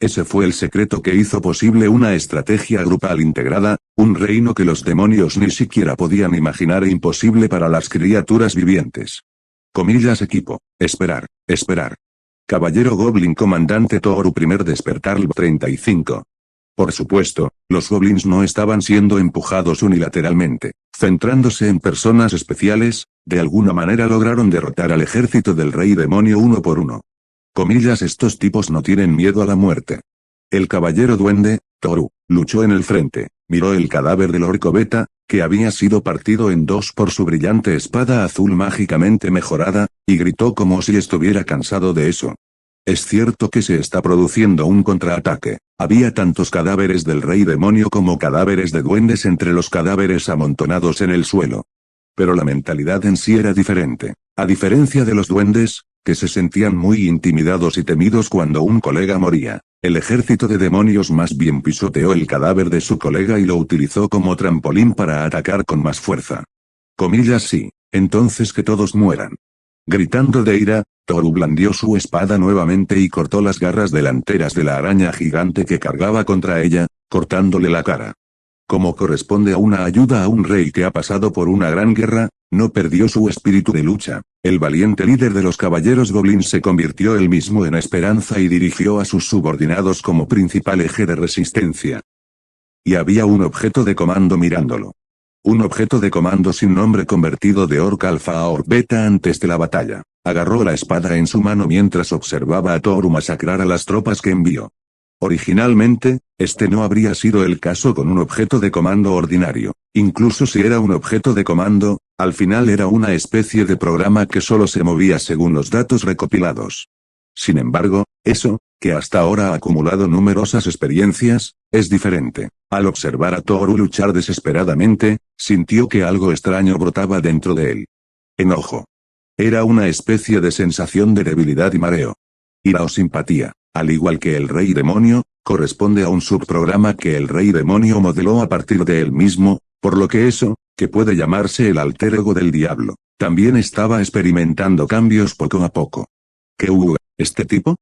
Ese fue el secreto que hizo posible una estrategia grupal integrada, un reino que los demonios ni siquiera podían imaginar e imposible para las criaturas vivientes. Comillas, equipo. Esperar. Caballero Goblin Comandante Toru Primer Despertar 35. Por supuesto, los goblins no estaban siendo empujados unilateralmente. Centrándose en personas especiales, de alguna manera lograron derrotar al ejército del rey demonio uno por uno. Comillas, estos tipos no tienen miedo a la muerte. El caballero duende, Toru, luchó en el frente, miró el cadáver del orco beta, que había sido partido en dos por su brillante espada azul mágicamente mejorada, y gritó como si estuviera cansado de eso. Es cierto que se está produciendo un contraataque. Había tantos cadáveres del rey demonio como cadáveres de duendes entre los cadáveres amontonados en el suelo. Pero la mentalidad en sí era diferente. A diferencia de los duendes, que se sentían muy intimidados y temidos cuando un colega moría, el ejército de demonios más bien pisoteó el cadáver de su colega y lo utilizó como trampolín para atacar con más fuerza. Comillas sí, entonces que todos mueran. Gritando de ira, Toru blandió su espada nuevamente y cortó las garras delanteras de la araña gigante que cargaba contra ella, cortándole la cara. Como corresponde a una ayuda a un rey que ha pasado por una gran guerra, no perdió su espíritu de lucha. El valiente líder de los caballeros Goblin se convirtió él mismo en esperanza y dirigió a sus subordinados como principal eje de resistencia. Y había un objeto de comando mirándolo. Un objeto de comando sin nombre convertido de Orc Alpha a Orc Beta antes de la batalla. Agarró la espada en su mano mientras observaba a Toru masacrar a las tropas que envió. Originalmente, este no habría sido el caso con un objeto de comando ordinario. Incluso si era un objeto de comando, al final era una especie de programa que solo se movía según los datos recopilados. Sin embargo, eso, que hasta ahora ha acumulado numerosas experiencias, es diferente. Al observar a Toru luchar desesperadamente, sintió que algo extraño brotaba dentro de él. Enojo. Era una especie de sensación de debilidad y mareo. Ira o simpatía, al igual que el Rey Demonio, corresponde a un subprograma que el Rey Demonio modeló a partir de él mismo, por lo que eso, que puede llamarse el alter ego del diablo, también estaba experimentando cambios poco a poco. ¿Qué hubo, este tipo?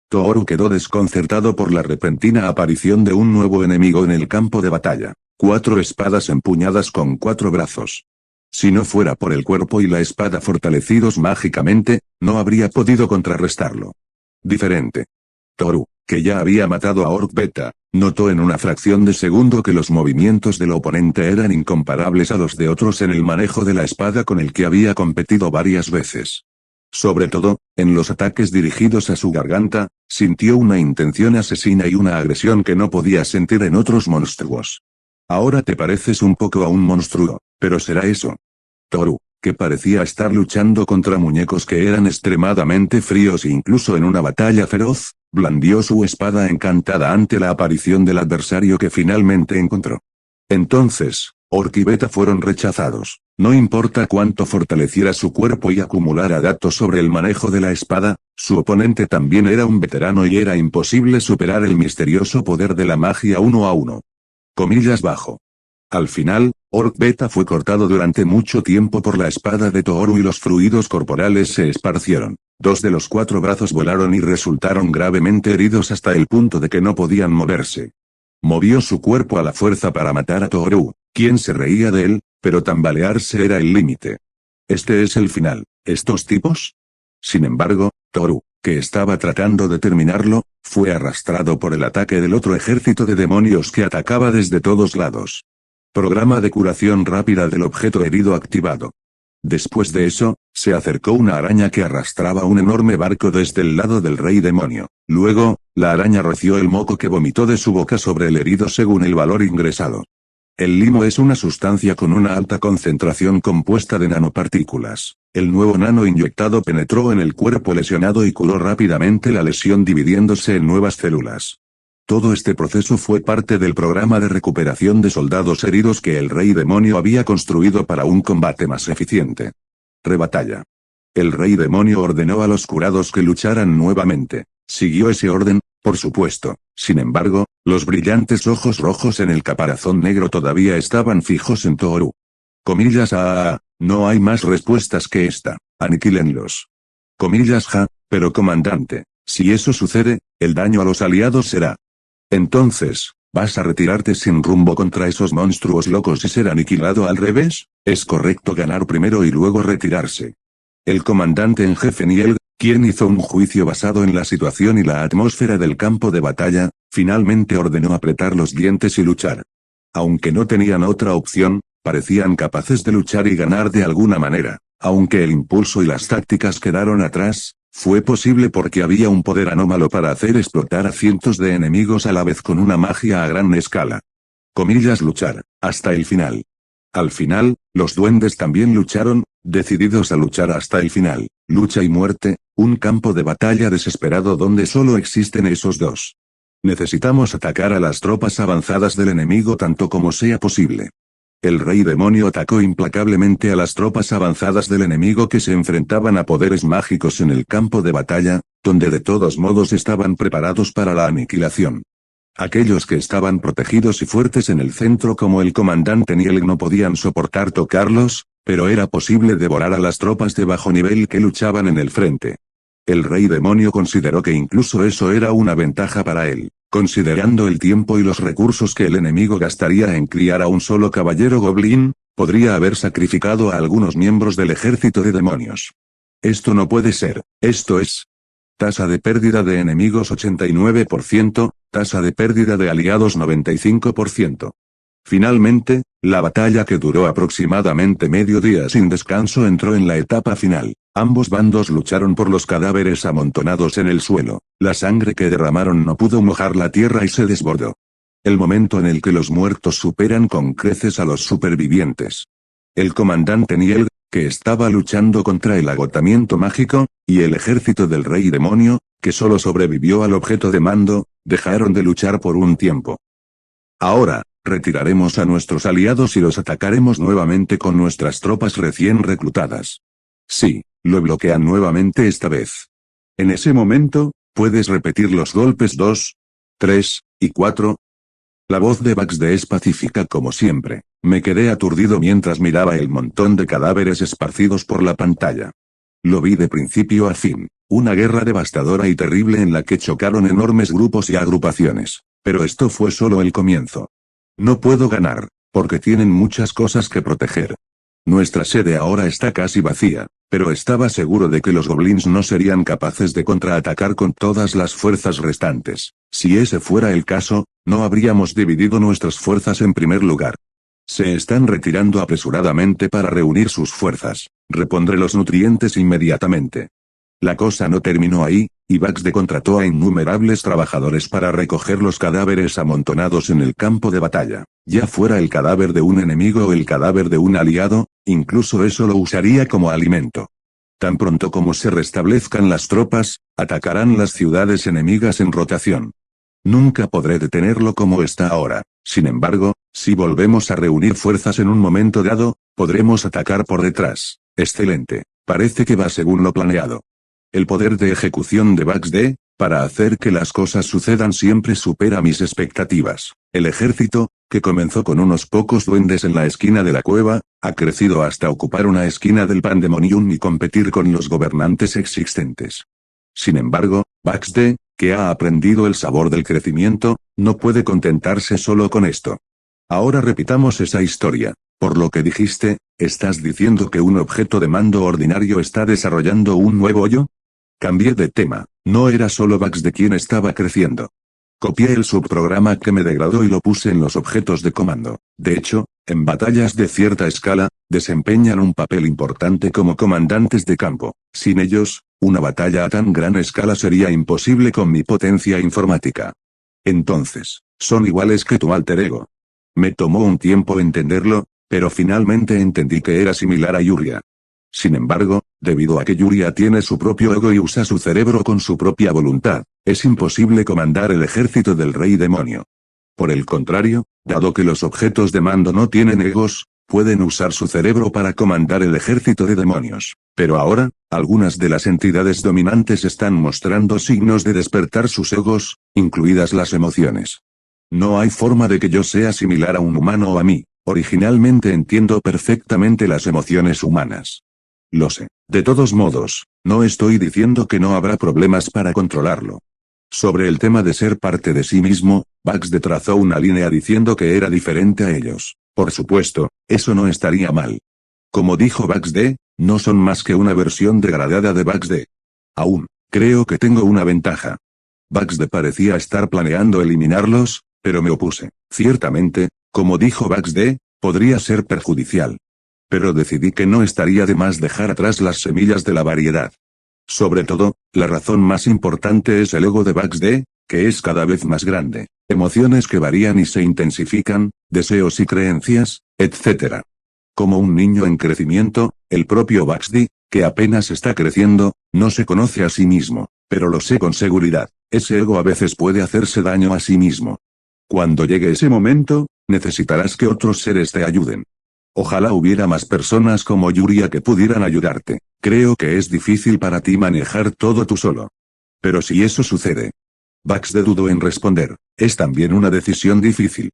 Toru quedó desconcertado por la repentina aparición de un nuevo enemigo en el campo de batalla. 4 espadas empuñadas con 4 brazos. Si no fuera por el cuerpo y la espada fortalecidos mágicamente, no habría podido contrarrestarlo. Diferente. Toru, que ya había matado a Orc Beta, notó en una fracción de segundo que los movimientos del oponente eran incomparables a los de otros en el manejo de la espada con el que había competido varias veces. Sobre todo, en los ataques dirigidos a su garganta, sintió una intención asesina y una agresión que no podía sentir en otros monstruos. Ahora te pareces un poco a un monstruo, pero será eso. Toru, que parecía estar luchando contra muñecos que eran extremadamente fríos e incluso en una batalla feroz, blandió su espada encantada ante la aparición del adversario que finalmente encontró. Entonces, Orc y Beta fueron rechazados. No importa cuánto fortaleciera su cuerpo y acumulara datos sobre el manejo de la espada, su oponente también era un veterano y era imposible superar el misterioso poder de la magia 1 a 1. Comillas bajo. Al final, Orc Beta fue cortado durante mucho tiempo por la espada de Toru y los fluidos corporales se esparcieron. 2 de los 4 brazos volaron y resultaron gravemente heridos hasta el punto de que no podían moverse. Movió su cuerpo a la fuerza para matar a Toru, quien se reía de él, pero tambalearse era el límite. Este es el final. ¿Estos tipos? Sin embargo, Toru, que estaba tratando de terminarlo, fue arrastrado por el ataque del otro ejército de demonios que atacaba desde todos lados. Programa de curación rápida del objeto herido activado. Después de eso, se acercó una araña que arrastraba un enorme barco desde el lado del rey demonio. Luego, la araña roció el moco que vomitó de su boca sobre el herido según el valor ingresado. El limo es una sustancia con una alta concentración compuesta de nanopartículas. El nuevo nano inyectado penetró en el cuerpo lesionado y curó rápidamente la lesión dividiéndose en nuevas células. Todo este proceso fue parte del programa de recuperación de soldados heridos que el Rey Demonio había construido para un combate más eficiente. Rebatalla. El Rey Demonio ordenó a los curados que lucharan nuevamente. Siguió ese orden, por supuesto. Sin embargo, los brillantes ojos rojos en el caparazón negro todavía estaban fijos en Toru. Comillas no hay más respuestas que esta. Aniquílenlos. Comillas pero comandante, si eso sucede, el daño a los aliados será. Entonces, ¿vas a retirarte sin rumbo contra esos monstruos locos y ser aniquilado al revés? Es correcto ganar primero y luego retirarse. El comandante en jefe Niel, quien hizo un juicio basado en la situación y la atmósfera del campo de batalla, finalmente ordenó apretar los dientes y luchar. Aunque no tenían otra opción, parecían capaces de luchar y ganar de alguna manera. Aunque el impulso y las tácticas quedaron atrás, fue posible porque había un poder anómalo para hacer explotar a cientos de enemigos a la vez con una magia a gran escala. Comillas luchar, hasta el final. Al final, los duendes también lucharon, decididos a luchar hasta el final. Lucha y muerte, un campo de batalla desesperado donde solo existen esos dos. Necesitamos atacar a las tropas avanzadas del enemigo tanto como sea posible. El Rey Demonio atacó implacablemente a las tropas avanzadas del enemigo que se enfrentaban a poderes mágicos en el campo de batalla, donde de todos modos estaban preparados para la aniquilación. Aquellos que estaban protegidos y fuertes en el centro como el comandante Niel no podían soportar tocarlos, pero era posible devorar a las tropas de bajo nivel que luchaban en el frente. El rey demonio consideró que incluso eso era una ventaja para él, considerando el tiempo y los recursos que el enemigo gastaría en criar a un solo caballero goblin, podría haber sacrificado a algunos miembros del ejército de demonios. Esto no puede ser, esto es. Tasa de pérdida de enemigos 89%, tasa de pérdida de aliados 95%. Finalmente, la batalla que duró aproximadamente medio día sin descanso entró en la etapa final. Ambos bandos lucharon por los cadáveres amontonados en el suelo. La sangre que derramaron no pudo mojar la tierra y se desbordó. El momento en el que los muertos superan con creces a los supervivientes. El comandante Niel, que estaba luchando contra el agotamiento mágico, y el ejército del rey demonio, que solo sobrevivió al objeto de mando, dejaron de luchar por un tiempo. Ahora, retiraremos a nuestros aliados y los atacaremos nuevamente con nuestras tropas recién reclutadas. Sí, lo bloquean nuevamente esta vez. En ese momento, ¿puedes repetir los golpes 2, 3 y 4? La voz de Baxter es pacífica como siempre. Me quedé aturdido mientras miraba el montón de cadáveres esparcidos por la pantalla. Lo vi de principio a fin, una guerra devastadora y terrible en la que chocaron enormes grupos y agrupaciones. Pero esto fue solo el comienzo. No puedo ganar, porque tienen muchas cosas que proteger. Nuestra sede ahora está casi vacía, pero estaba seguro de que los goblins no serían capaces de contraatacar con todas las fuerzas restantes. Si ese fuera el caso, no habríamos dividido nuestras fuerzas en primer lugar. Se están retirando apresuradamente para reunir sus fuerzas. Repondré los nutrientes inmediatamente. La cosa no terminó ahí, y Baxter contrató a innumerables trabajadores para recoger los cadáveres amontonados en el campo de batalla. Ya fuera el cadáver de un enemigo o el cadáver de un aliado, incluso eso lo usaría como alimento. Tan pronto como se restablezcan las tropas, atacarán las ciudades enemigas en rotación. Nunca podré detenerlo como está ahora. Sin embargo, si volvemos a reunir fuerzas en un momento dado, podremos atacar por detrás. Excelente. Parece que va según lo planeado. El poder de ejecución de Baxter, para hacer que las cosas sucedan siempre supera mis expectativas. El ejército, que comenzó con unos pocos duendes en la esquina de la cueva, ha crecido hasta ocupar una esquina del Pandemonium y competir con los gobernantes existentes. Sin embargo, Baxter, que ha aprendido el sabor del crecimiento, no puede contentarse solo con esto. Ahora repitamos esa historia. Por lo que dijiste, ¿estás diciendo que un objeto de mando ordinario está desarrollando un nuevo yo? Cambié de tema, no era solo Baxter quien estaba creciendo. Copié el subprograma que me degradó y lo puse en los objetos de comando. De hecho, en batallas de cierta escala, desempeñan un papel importante como comandantes de campo. Sin ellos, una batalla a tan gran escala sería imposible con mi potencia informática. Entonces, son iguales que tu alter ego. Me tomó un tiempo entenderlo, pero finalmente entendí que era similar a Yuria. Sin embargo, debido a que Yuria tiene su propio ego y usa su cerebro con su propia voluntad, es imposible comandar el ejército del rey demonio. Por el contrario, dado que los objetos de mando no tienen egos, pueden usar su cerebro para comandar el ejército de demonios. Pero ahora, algunas de las entidades dominantes están mostrando signos de despertar sus egos, incluidas las emociones. No hay forma de que yo sea similar a un humano o a mí. Originalmente entiendo perfectamente las emociones humanas. Lo sé. De todos modos, no estoy diciendo que no habrá problemas para controlarlo. Sobre el tema de ser parte de sí mismo, Baxter trazó una línea diciendo que era diferente a ellos. Por supuesto, eso no estaría mal. Como dijo Baxter, no son más que una versión degradada de Baxter. Aún, creo que tengo una ventaja. Baxter parecía estar planeando eliminarlos, pero me opuse. Ciertamente, como dijo Baxter, podría ser perjudicial. Pero decidí que no estaría de más dejar atrás las semillas de la variedad. Sobre todo, la razón más importante es el ego de Baxter, que es cada vez más grande. Emociones que varían y se intensifican, deseos y creencias, etc. Como un niño en crecimiento, el propio Baxter, que apenas está creciendo, no se conoce a sí mismo, pero lo sé con seguridad, ese ego a veces puede hacerse daño a sí mismo. Cuando llegue ese momento, necesitarás que otros seres te ayuden. Ojalá hubiera más personas como Yuria que pudieran ayudarte. Creo que es difícil para ti manejar todo tú solo. Pero si eso sucede. Baxter dudó en responder. Es también una decisión difícil.